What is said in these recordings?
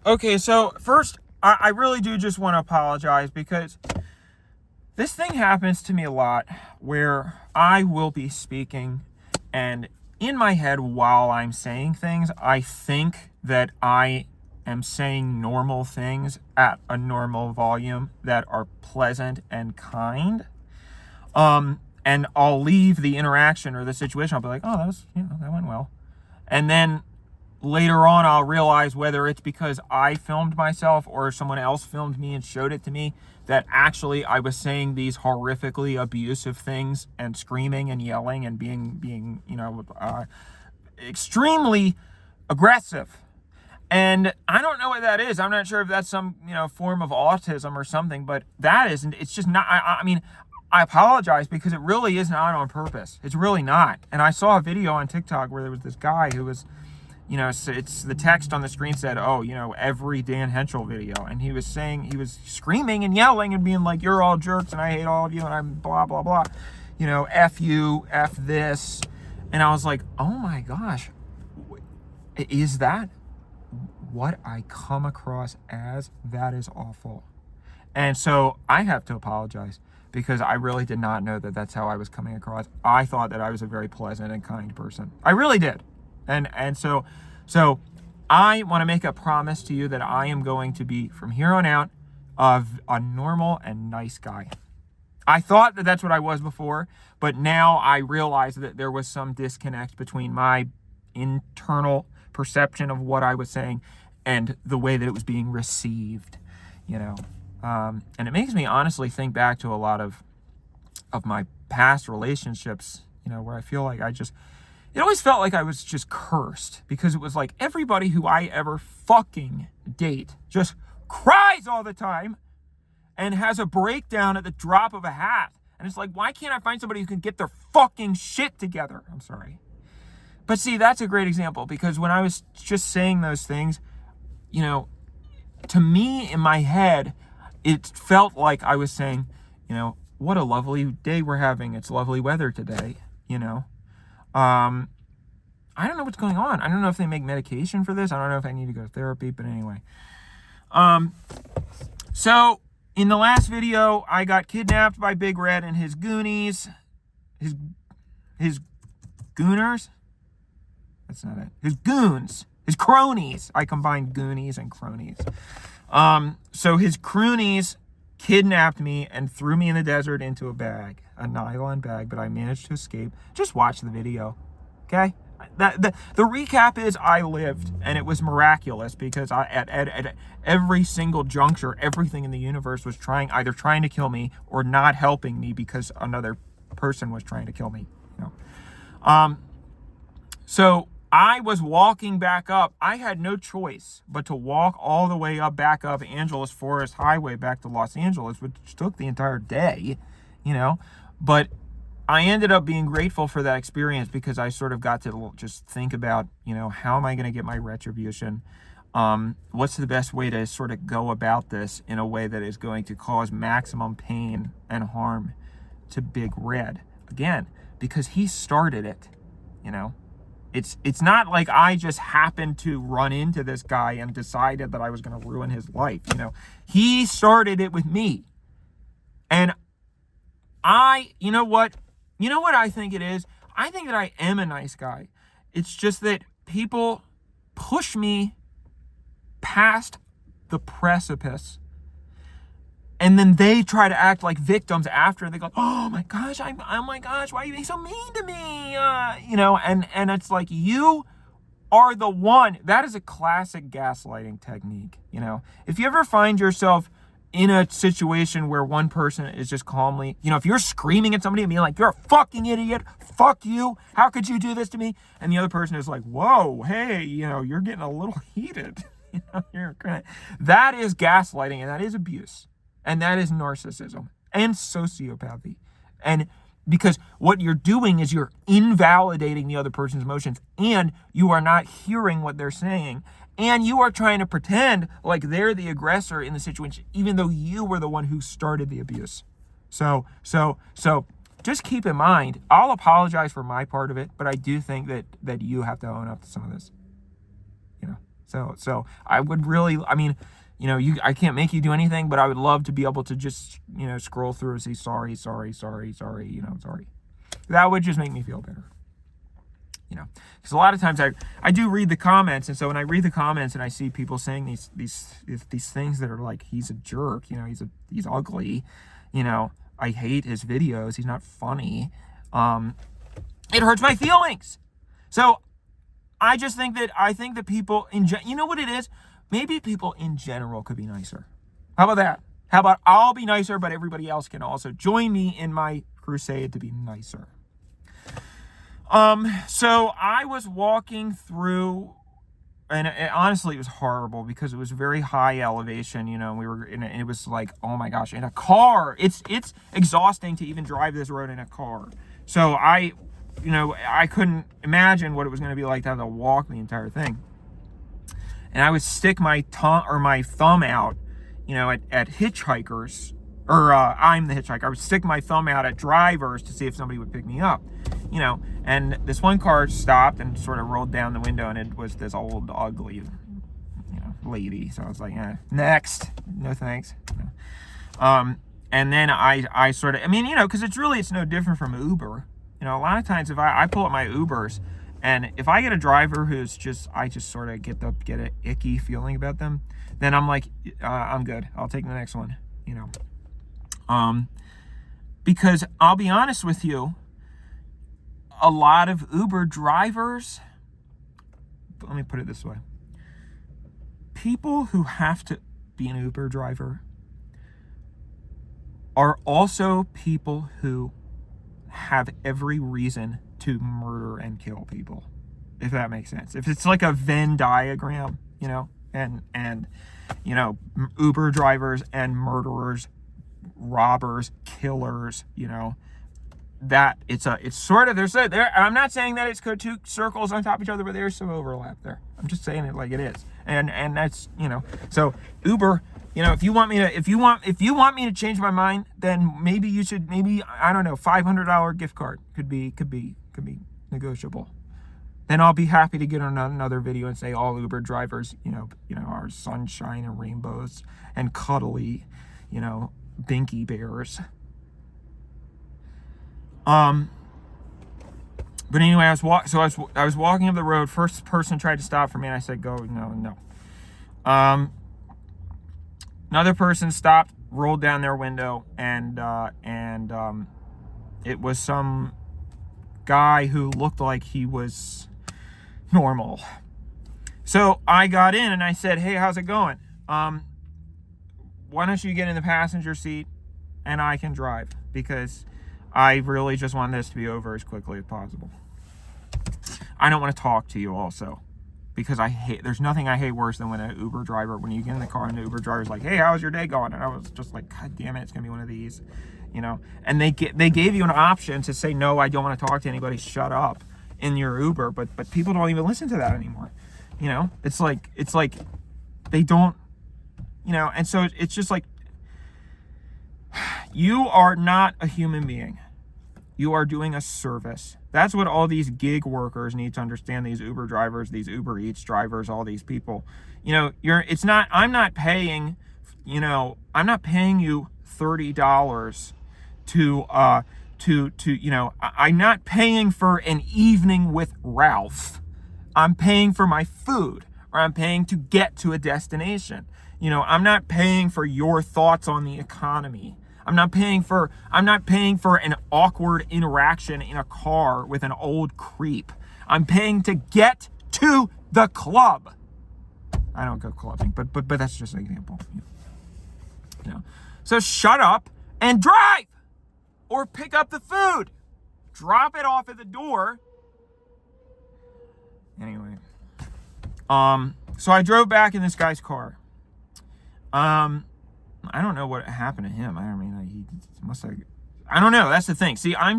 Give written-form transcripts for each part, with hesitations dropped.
Okay, so first, I really do just want to apologize because this thing happens to me a lot where I will be speaking and in my head while I'm saying things, I think that I am saying normal things at a normal volume that are pleasant and kind. And I'll leave the interaction or the situation. I'll be like, oh, that went well. And then later on, I'll realize whether it's because I filmed myself or someone else filmed me and showed it to me that actually I was saying these horrifically abusive things and screaming and yelling and being extremely aggressive. And I don't know what that is. I'm not sure if that's some, form of autism or something, but that isn't. It's just not. I mean, I apologize because it really is not on purpose. It's really not. And I saw a video on TikTok where there was this guy who was, it's the text on the screen said, oh, every Dan Henschel video. And he was screaming and yelling and being like, you're all jerks and I hate all of you and I'm blah, blah, blah. F you, F this. And I was like, oh my gosh, is that what I come across as? That is awful. And so I have to apologize because I really did not know that that's how I was coming across. I thought that I was a very pleasant and kind person. I really did. And so I want to make a promise to you that I am going to be, from here on out, a normal and nice guy. I thought that that's what I was before, but now I realize that there was some disconnect between my internal perception of what I was saying and the way that it was being received, and it makes me honestly think back to a lot of my past relationships, where I feel like it always felt like I was just cursed because it was like everybody who I ever fucking date just cries all the time and has a breakdown at the drop of a hat. And it's like, why can't I find somebody who can get their fucking shit together? I'm sorry. But see, that's a great example because when I was just saying those things, to me in my head, it felt like I was saying, what a lovely day we're having. It's lovely weather today, I don't know what's going on. I don't know if they make medication for this. I don't know if I need to go to therapy, but anyway. So in the last video, I got kidnapped by Big Red and his goonies. His gooners? That's not it. His goons. His cronies. I combined goonies and cronies. So his cronies kidnapped me and threw me in the desert into a nylon bag, but I managed to escape. Just watch the video, okay? The recap is I lived, and it was miraculous because at every single juncture, everything in the universe was either trying to kill me or not helping me because another person was trying to kill me. So I was walking back up. I had no choice but to walk all the way back up Angeles Forest Highway back to Los Angeles, which took the entire day, But I ended up being grateful for that experience because I sort of got to just think about, how am I going to get my retribution? What's the best way to sort of go about this in a way that is going to cause maximum pain and harm to Big Red? Again, because he started it, It's not like I just happened to run into this guy and decided that I was going to ruin his life. He started it with me. And you know what I think it is? I think that I am a nice guy. It's just that people push me past the precipice. And then they try to act like victims after. They go, oh my gosh, why are you being so mean to me? And it's like, you are the one. That is a classic gaslighting technique. If you ever find yourself in a situation where one person is just calmly, if you're screaming at somebody and being like, you're a fucking idiot, fuck you, how could you do this to me? And the other person is like, whoa, hey, you're getting a little heated. That is gaslighting, and that is abuse. And that is narcissism and sociopathy. And because what you're doing is you're invalidating the other person's emotions, and you are not hearing what they're saying. And you are trying to pretend like they're the aggressor in the situation, even though you were the one who started the abuse. So just keep in mind, I'll apologize for my part of it, but I do think that you have to own up to some of this. So I would really, I mean, I can't make you do anything, but I would love to be able to just, scroll through and say, sorry, sorry. That would just make me feel better. Because a lot of times I do read the comments, and so when I read the comments and I see people saying these things that are like, he's a jerk, he's ugly, I hate his videos, he's not funny, it hurts my feelings. So I think that people you know what it is? Maybe people in general could be nicer. How about that? How about I'll be nicer, but everybody else can also join me in my crusade to be nicer. So I was walking through, and honestly, it was horrible because it was very high elevation, we were in it was like, oh my gosh, in a car. It's exhausting to even drive this road in a car. So I couldn't imagine what it was going to be like to have to walk the entire thing. And I would stick my thumb out, at hitchhikers, or I'm the hitchhiker. I would stick my thumb out at drivers to see if somebody would pick me up, and this one car stopped and sort of rolled down the window, and it was this old, ugly, lady. So I was like, next, no thanks. And then I sort of, because it's no different from Uber. A lot of times if I pull up my Ubers, and if I get a driver who's I just sort of get an icky feeling about them, then I'm like, I'm good. I'll take the next one, because I'll be honest with you, a lot of Uber drivers, let me put it this way, people who have to be an Uber driver are also people who have every reason to murder and kill people, if that makes sense. If it's like a Venn diagram, and Uber drivers and murderers, robbers, killers, that it's sort of, I'm not saying that it's two circles on top of each other, but there's some overlap there. I'm just saying it like it is. And that's, so Uber, if you want me to change my mind, then maybe you should, I don't know, $500 gift card could be negotiable. Then I'll be happy to get on another video and say all Uber drivers, are sunshine and rainbows and cuddly, binky bears. But anyway, I was walking up the road. First person tried to stop for me, and I said, "Go, no." Another person stopped, rolled down their window, and it was some guy who looked like he was normal. So I got in and I said, "Hey, how's it going? Why don't you get in the passenger seat and I can drive, because I really just want this to be over as quickly as possible. I don't want to talk to you also, because there's nothing I hate worse than when an Uber driver, when you get in the car and the Uber driver's like, hey, how's your day going? And I was just like, God damn it, it's going to be one of these, and they gave you an option to say, no, I don't want to talk to anybody, shut up, in your Uber, but people don't even listen to that anymore. It's like they don't, and so it's just like, you are not a human being. You are doing a service. That's what all these gig workers need to understand, these Uber drivers, these Uber Eats drivers, all these people. I'm not paying you $30 I'm not paying for an evening with Ralph. I'm paying for my food, or I'm paying to get to a destination. I'm not paying for your thoughts on the economy. I'm not paying for an awkward interaction in a car with an old creep. I'm paying to get to the club. I don't go clubbing, but that's just an example. So shut up and drive, or pick up the food, drop it off at the door. Anyway, so I drove back in this guy's car. I don't know what happened to him. He must have, I don't know. That's the thing. See, I'm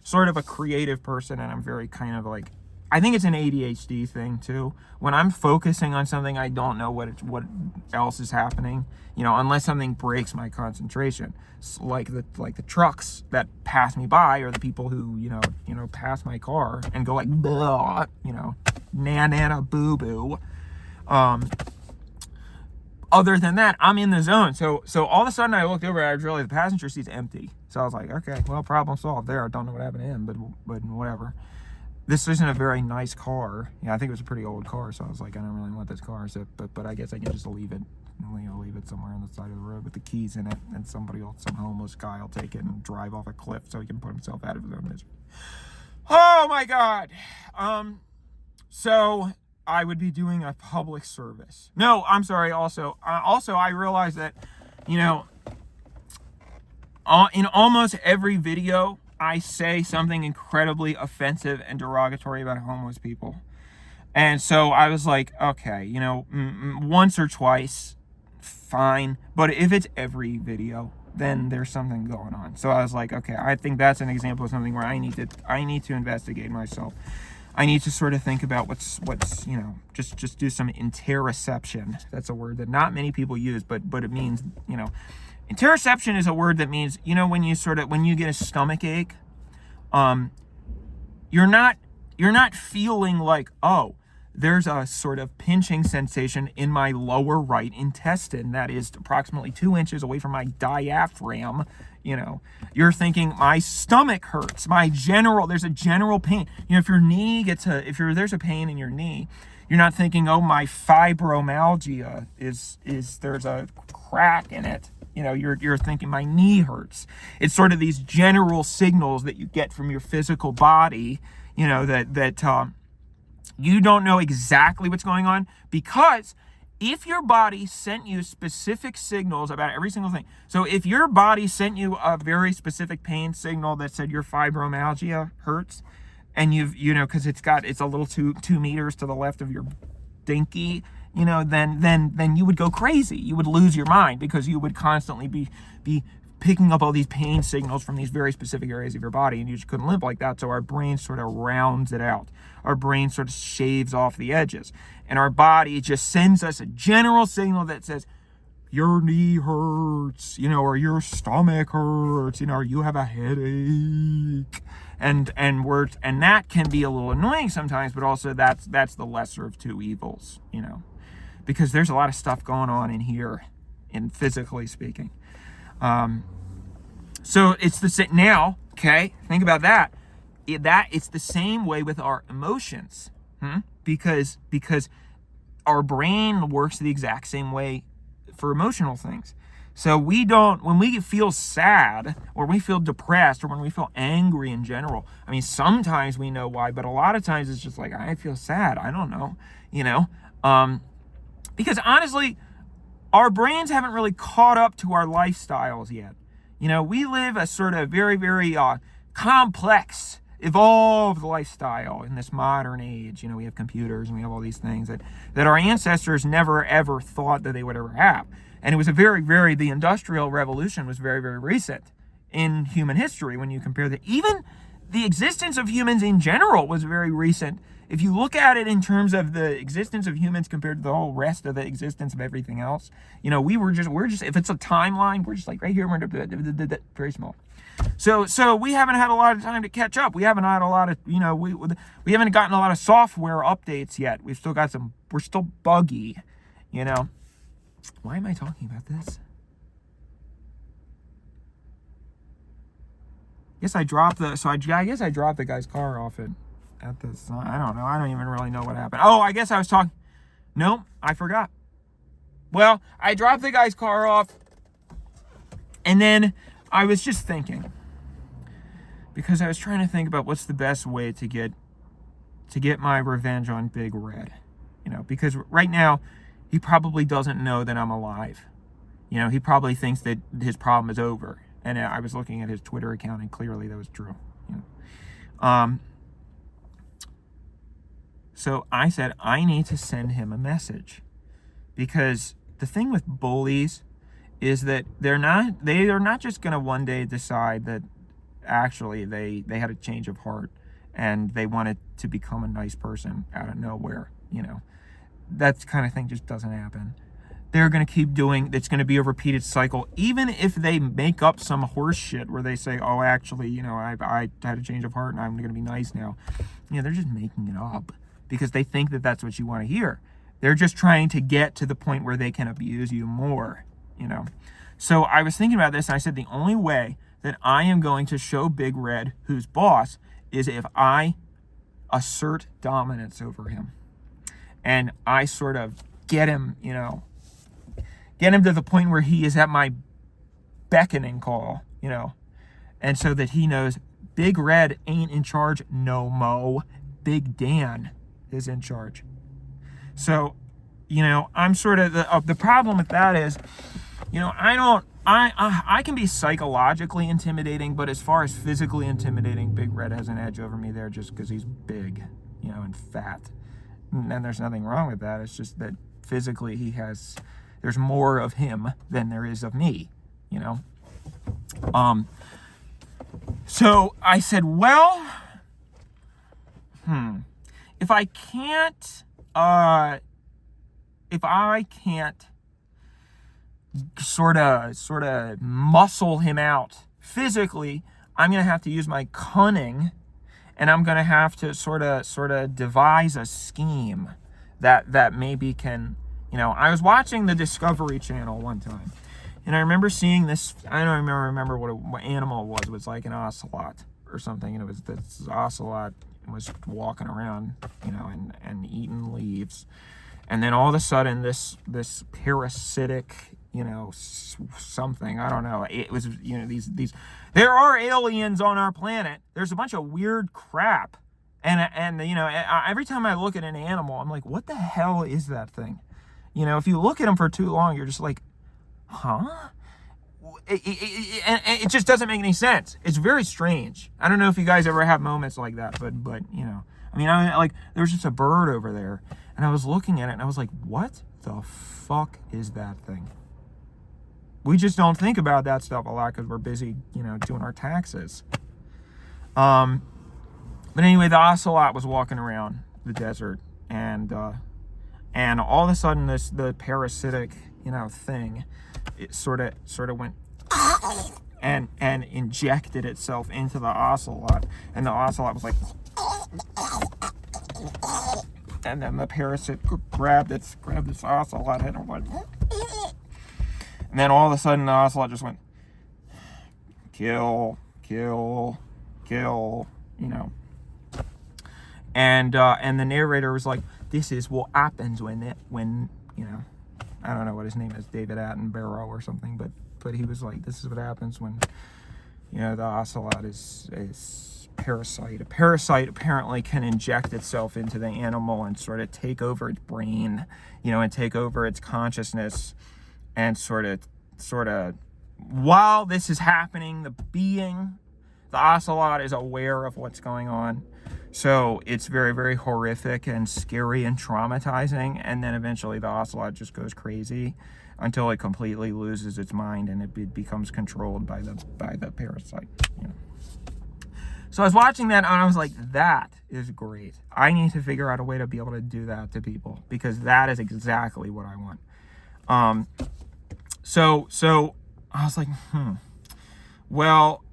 sort of a creative person, and I'm very kind of like, I think it's an ADHD thing too. When I'm focusing on something, I don't know what else is happening, unless something breaks my concentration. Like the trucks that pass me by, or the people who, pass my car and go like, blah, nana boo boo. Other than that, I'm in the zone. So all of a sudden I looked over and I realized the passenger seat's empty. So I was like, okay, well, problem solved there. I don't know what happened to him, but whatever. This isn't a very nice car. Yeah, I think it was a pretty old car, so I was like, I don't really want this car. So, but I guess I can just leave it. Leave it somewhere on the side of the road with the keys in it, and some homeless guy will take it and drive off a cliff so he can put himself out of his own misery. Oh my God. So I would be doing a public service. No, I'm sorry. Also, I realized that, in almost every video, I say something incredibly offensive and derogatory about homeless people. And so I was like, okay, once or twice, fine. But if it's every video, then there's something going on. So I was like, okay, I think that's an example of something where I need to investigate myself. I need to sort of think about what's just do some interoception. That's a word that not many people use, but it means, interoception is a word that means, when you get a stomach ache, you're not feeling like, oh, there's a sort of pinching sensation in my lower right intestine that is approximately 2 inches away from my diaphragm. You're thinking my stomach hurts. There's a general pain. If your knee there's a pain in your knee, you're not thinking, oh, my fibromyalgia is there's a crack in it. You're thinking my knee hurts. It's sort of these general signals that you get from your physical body, that you don't know exactly what's going on, because if your body sent you specific signals about every single thing, so if your body sent you a very specific pain signal that said your fibromyalgia hurts, and because it's a little 2 meters to the left of your dinky, then you would go crazy. You would lose your mind, because you would constantly be picking up all these pain signals from these very specific areas of your body, and you just couldn't live like that. So our brain sort of rounds it out. Our brain sort of shaves off the edges, and our body just sends us a general signal that says, your knee hurts, or your stomach hurts, or you have a headache. And that can be a little annoying sometimes, but also that's the lesser of two evils, because there's a lot of stuff going on in here, physically speaking. So it's the same now. Okay, think about that. It's the same way with our emotions, because our brain works the exact same way for emotional things. So when we feel sad, or we feel depressed, or when we feel angry in general, sometimes we know why, but a lot of times it's just like, I feel sad. I don't know, because honestly, our brains haven't really caught up to our lifestyles yet. We live a sort of very, very complex, evolved lifestyle in this modern age. We have computers and we have all these things that our ancestors never ever thought that they would ever have. And it was the Industrial Revolution was very, very recent in human history when you compare that. Even the existence of humans in general was very recent. If you look at it in terms of the existence of humans compared to the whole rest of the existence of everything else, we're just, if it's a timeline, we're just like right here, we're very small. So we haven't had a lot of time to catch up. We haven't had a lot of, we haven't gotten a lot of software updates yet. We're still buggy, Why am I talking about this? I guess I dropped the guy's car off at this. I don't know. I don't even really know what happened. Oh, I guess I was talking. No, I forgot. Well, I dropped the guy's car off, and then I was just thinking, because I was trying to think about what's the best way to get my revenge on Big Red. Because right now he probably doesn't know that I'm alive. He probably thinks that his problem is over. And I was looking at his Twitter account, and clearly that was true. So I said, I need to send him a message, because the thing with bullies is that they are not just going to one day decide that actually they had a change of heart and they wanted to become a nice person out of nowhere. That kind of thing just doesn't happen. They're going to keep doing, it's going to be a repeated cycle, even if they make up some horse shit where they say, oh, actually, I had a change of heart and I'm going to be nice now. They're just making it up because they think that that's what you want to hear. They're just trying to get to the point where they can abuse you more, you know. So I was thinking about this, and I said the only way that I am going to show Big Red who's boss is if I assert dominance over him. And I sort of get him, you know, get him to the point where he is at my beckoning call, you know. And so that he knows Big Red ain't in charge no mo. Big Dan is in charge. So, you know, I'm sort of the problem with that is, you know, I can be psychologically intimidating, but as far as physically intimidating, Big Red has an edge over me there just because he's big, you know, and fat. And there's nothing wrong with that. It's just that physically there's more of him than there is of me, you know. So I said, well, if I can't sort of muscle him out physically, I'm going to have to use my cunning, and I'm going to have to sort of devise a scheme that maybe can, you know. I was watching the Discovery Channel one time, and I remember seeing this. I don't remember what animal it was. It was like an ocelot or something, and it was this ocelot was walking around, you know, and eating leaves, and then all of a sudden this parasitic, you know, something, I don't know, it was, you know, these there are aliens on our planet. There's a bunch of weird crap, and you know, every time I look at an animal, I'm like, what the hell is that thing? You know, if you look at them for too long, you're just like, huh? It just doesn't make any sense. It's very strange. I don't know if you guys ever have moments like that, but you know, I mean, there's just a bird over there, and I was looking at it, and I was like, what the fuck is that thing? We just don't think about that stuff a lot because we're busy, you know, doing our taxes. But anyway, the ocelot was walking around the desert, and all of a sudden the parasitic, you know, thing, it sort of went and injected itself into the ocelot, and the ocelot was like, and then the parasite grabbed this ocelot head and went, and then all of a sudden the ocelot just went, kill, you know. And the narrator was like, this is what happens when you know, I don't know what his name is, David Attenborough or something, but he was like, this is what happens when, you know, the ocelot is parasite. A parasite apparently can inject itself into the animal and sort of take over its brain, you know, and take over its consciousness, and sort of while this is happening, the ocelot is aware of what's going on. So it's very, very horrific and scary and traumatizing. And then eventually the ocelot just goes crazy until it completely loses its mind and it becomes controlled by the parasite. You know? So I was watching that and I was like, that is great. I need to figure out a way to be able to do that to people, because that is exactly what I want. So I was like, well,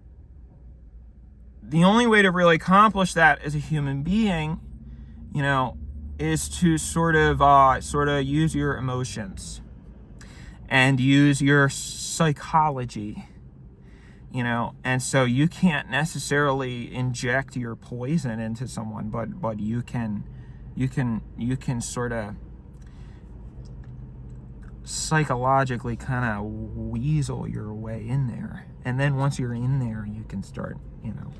the only way to really accomplish that as a human being, you know, is to sort of use your emotions and use your psychology, you know. And so you can't necessarily inject your poison into someone, but you can sort of psychologically kind of weasel your way in there. And then once you're in there, you can start, you know,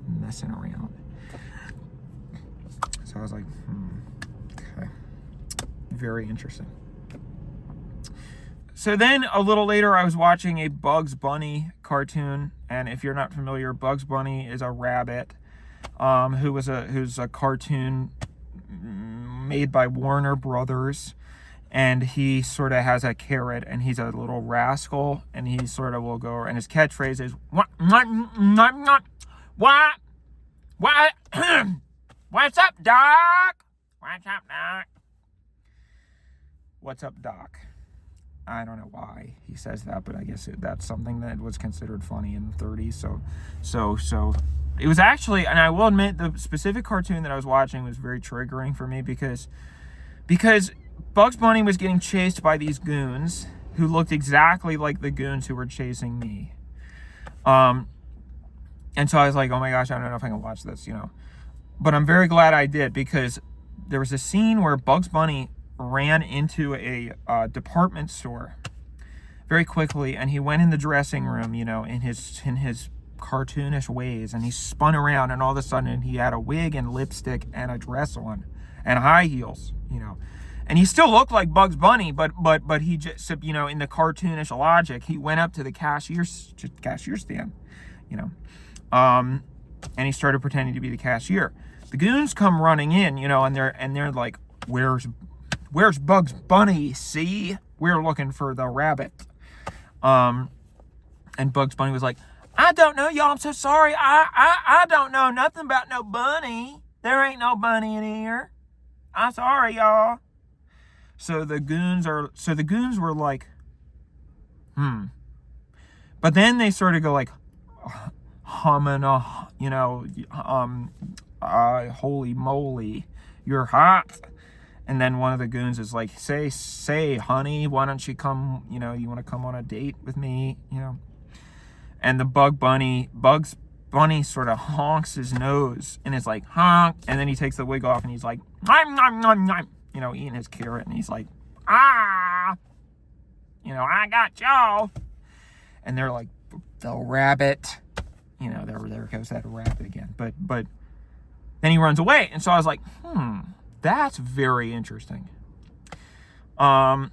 messing around. So I was like, okay, very interesting. So then a little later, I was watching a Bugs Bunny cartoon, and if you're not familiar, Bugs Bunny is a rabbit who's a cartoon made by Warner Brothers, and he sort of has a carrot, and he's a little rascal, and he sort of will go, and his catchphrase is what what's up, Doc? What's up, Doc? What's up, Doc? I don't know why he says that, but I guess that's something that was considered funny in the 30s. So it was actually, and I will admit, the specific cartoon that I was watching was very triggering for me because Bugs Bunny was getting chased by these goons who looked exactly like the goons who were chasing me. And so I was like, oh my gosh, I don't know if I can watch this, But I'm very glad I did, because there was a scene where Bugs Bunny ran into a department store very quickly, and he went in the dressing room, in his cartoonish ways, and he spun around, and all of a sudden he had a wig and lipstick and a dress on and high heels, and he still looked like Bugs Bunny, but he just, in the cartoonish logic, he went up to the cashier stand, and he started pretending to be the cashier. The goons come running in, and they're like, where's Bugs Bunny? See, we're looking for the rabbit. And Bugs Bunny was like, I don't know, y'all. I'm so sorry. I don't know nothing about no bunny. There ain't no bunny in here. I'm sorry, y'all. So the goons were like, But then they sort of go like, humming, holy moly, you're hot. And then one of the goons is like, say, honey, why don't you come, you want to come on a date with me, And the Bugs Bunny sort of honks his nose, and it's like, honk, and then he takes the wig off, and he's like, nom, nom, nom, nom, eating his carrot, and he's like, I got y'all. And they're like, the rabbit, there goes that rabbit again. But then he runs away, and so I was like, that's very interesting. And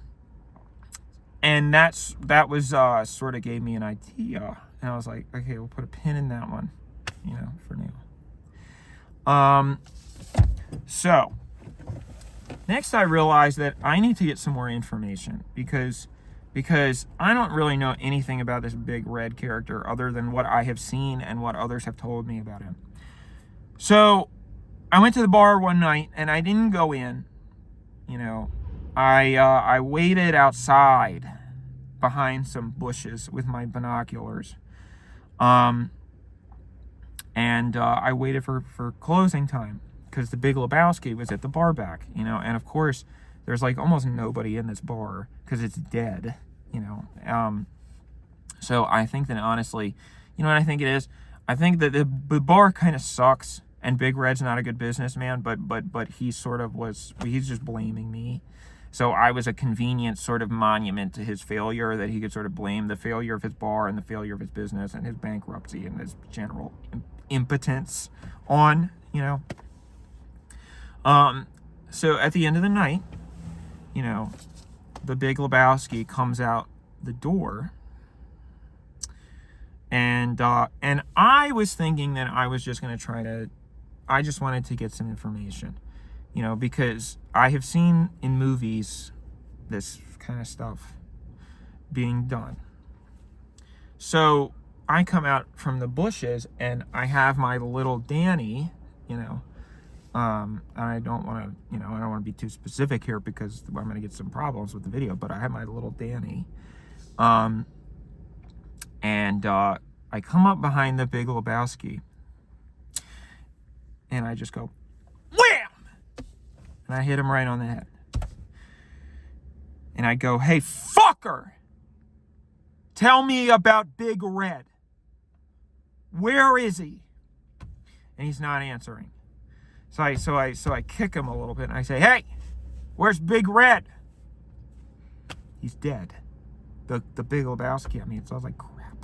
that was sort of gave me an idea, and I was like, okay, we'll put a pin in that one, for now. So next I realized that I need to get some more information, because I don't really know anything about this Big Red character other than what I have seen and what others have told me about him. So I went to the bar one night, and I didn't go in. I waited outside behind some bushes with my binoculars. And I waited for closing time, because the Big Lebowski was at the bar back, and of course there's like almost nobody in this bar because it's dead, So I think that honestly, what I think it is? I think that the bar kind of sucks, and Big Red's not a good businessman, but he sort of was, he's just blaming me. So I was a convenient sort of monument to his failure, that he could sort of blame the failure of his bar and the failure of his business and his bankruptcy and his general impotence on, So at the end of the night, the Big Lebowski comes out the door, and I was thinking that I was just going to I just wanted to get some information, because I have seen in movies this kind of stuff being done. So I come out from the bushes, and I have my little Danny, and I don't want to, be too specific here, because I'm going to get some problems with the video, but I have my little Danny, and I come up behind the Big Lebowski, and I just go, wham! And I hit him right on the head. And I go, hey, fucker! Tell me about Big Red. Where is he? And he's not answering. So I kick him a little bit, and I say, hey, where's Big Red? He's dead. The Big Lebowski, it sounds like crap.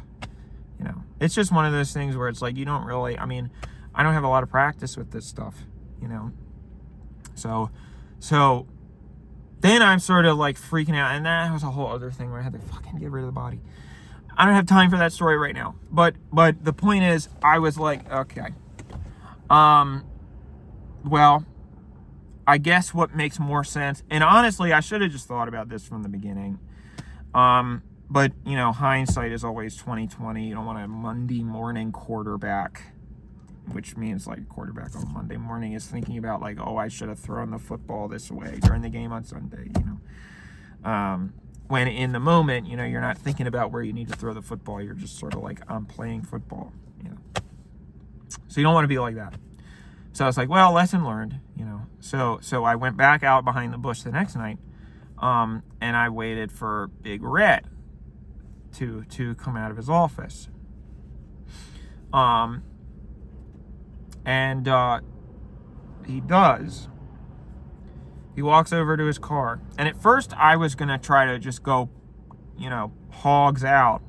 It's just one of those things where it's like, you don't really, I don't have a lot of practice with this stuff, So then I'm sort of like freaking out, and that was a whole other thing where I had to fucking get rid of the body. I don't have time for that story right now. But the point is, I was like, okay. Well, I guess what makes more sense, and honestly, I should have just thought about this from the beginning. But hindsight is always 20/20. You don't want a Monday morning quarterback, which means like quarterback on Monday morning is thinking about like, oh, I should have thrown the football this way during the game on Sunday. When in the moment, you're not thinking about where you need to throw the football. You're just sort of like, I'm playing football. So you don't want to be like that. So I was like, well, lesson learned. So I went back out behind the bush the next night, And I waited for Big Red to come out of his office. And he does. He walks over to his car. And at first I was going to try to just go, hogs out,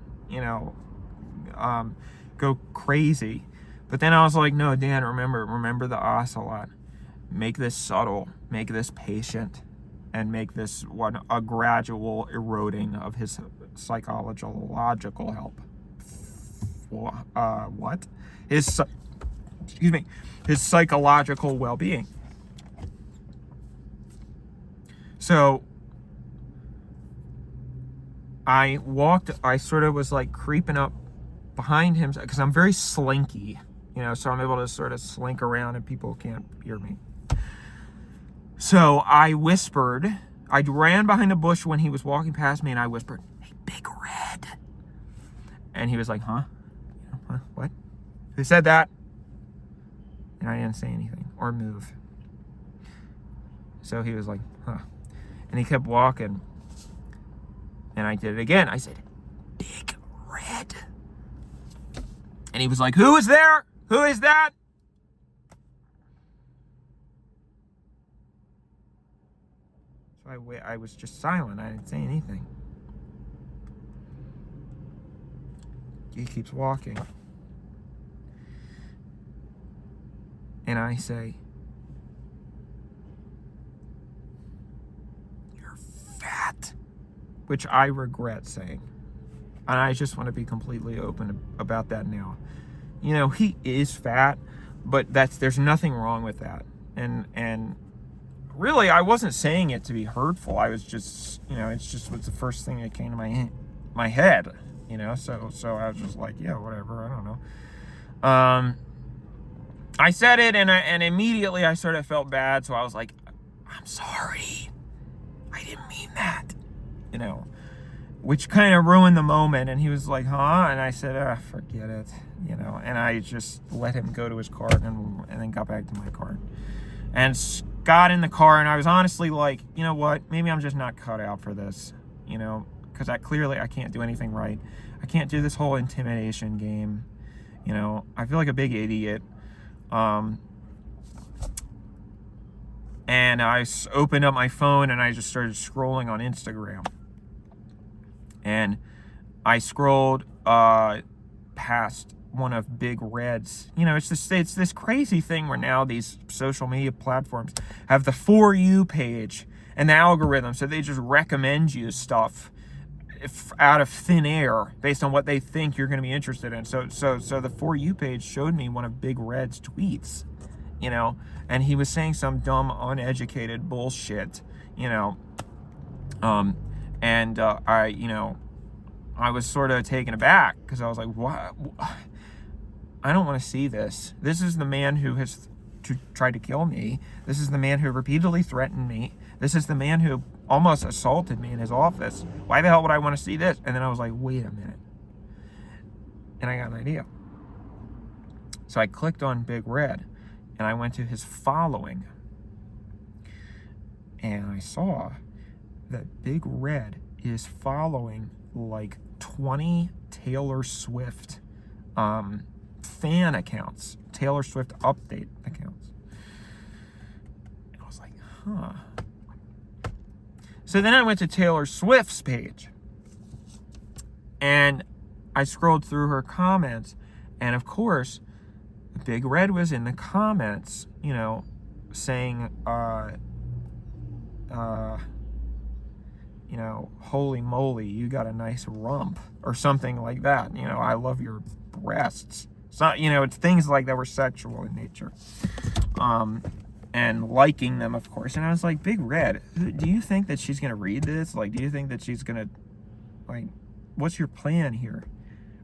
go crazy. But then I was like, no, Dan, remember the ocelot. Make this subtle, make this patient, and make this a gradual eroding of his psychological help. What? His psychological well-being. So I sort of was like creeping up behind him because I'm very slinky, so I'm able to sort of slink around and people can't hear me. So I whispered, I ran behind a bush when he was walking past me and I whispered, "Hey, Big Red." And he was like, huh? What? Who said that? And I didn't say anything or move. So he was like, huh. And he kept walking. And I did it again. I said, "Big Red." And he was like, "Who is there? Who is that?" So I was just silent. I didn't say anything. He keeps walking. And I say, "You're fat," which I regret saying. And I just want to be completely open about that now. He is fat, but there's nothing wrong with that. And really, I wasn't saying it to be hurtful. I was just, it's just was the first thing that came to my head, So I was just like, yeah, whatever. I don't know. I said it, and immediately I sort of felt bad. So I was like, "I'm sorry. I didn't mean that," which kind of ruined the moment. And he was like, "Huh?" And I said, "Forget it," And I just let him go to his car and then got back to my car and got in the car. And I was honestly like, you know what? Maybe I'm just not cut out for this, because I can't do anything right. I can't do this whole intimidation game. I feel like a big idiot. And I opened up my phone and I just started scrolling on Instagram. And I scrolled past one of Big Red's. It's this crazy thing where now these social media platforms have the For You page and the algorithm, so they just recommend you stuff out of thin air based on what they think you're going to be interested in. So the For You page showed me one of Big Red's tweets, and he was saying some dumb, uneducated bullshit, I was sort of taken aback because I was like, what? I don't want to see this. This is the man who has tried to kill me. This is the man who repeatedly threatened me. This is the man who almost assaulted me in his office. Why the hell would I want to see this? And then I was like, wait a minute. And I got an idea. So I clicked on Big Red and I went to his following. And I saw that Big Red is following like 20 Taylor Swift fan accounts, Taylor Swift update accounts. And I was like, huh. So then I went to Taylor Swift's page and I scrolled through her comments, and of course Big Red was in the comments, saying holy moly, you got a nice rump, or something like that. I love your breasts. So, it's things like that were sexual in nature. And liking them, of course. And I was like, Big Red, do you think that she's going to read this? Like, do you think that she's going to, what's your plan here?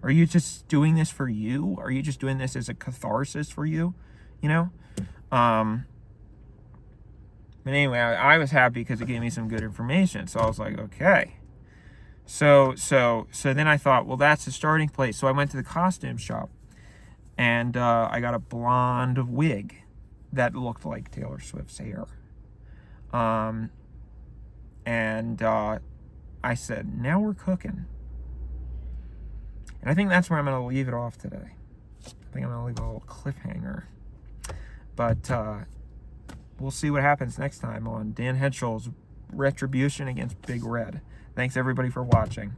Are you just doing this for you? Are you just doing this as a catharsis for you? But anyway, I was happy because it gave me some good information. So I was like, okay. So then I thought, well, that's the starting place. So I went to the costume shop and I got a blonde wig that looked like Taylor Swift's hair. And I said, now we're cooking. And I think that's where I'm going to leave it off today. I think I'm going to leave a little cliffhanger. But we'll see what happens next time on Dan Henschel's Retribution against Big Red. Thanks, everybody, for watching.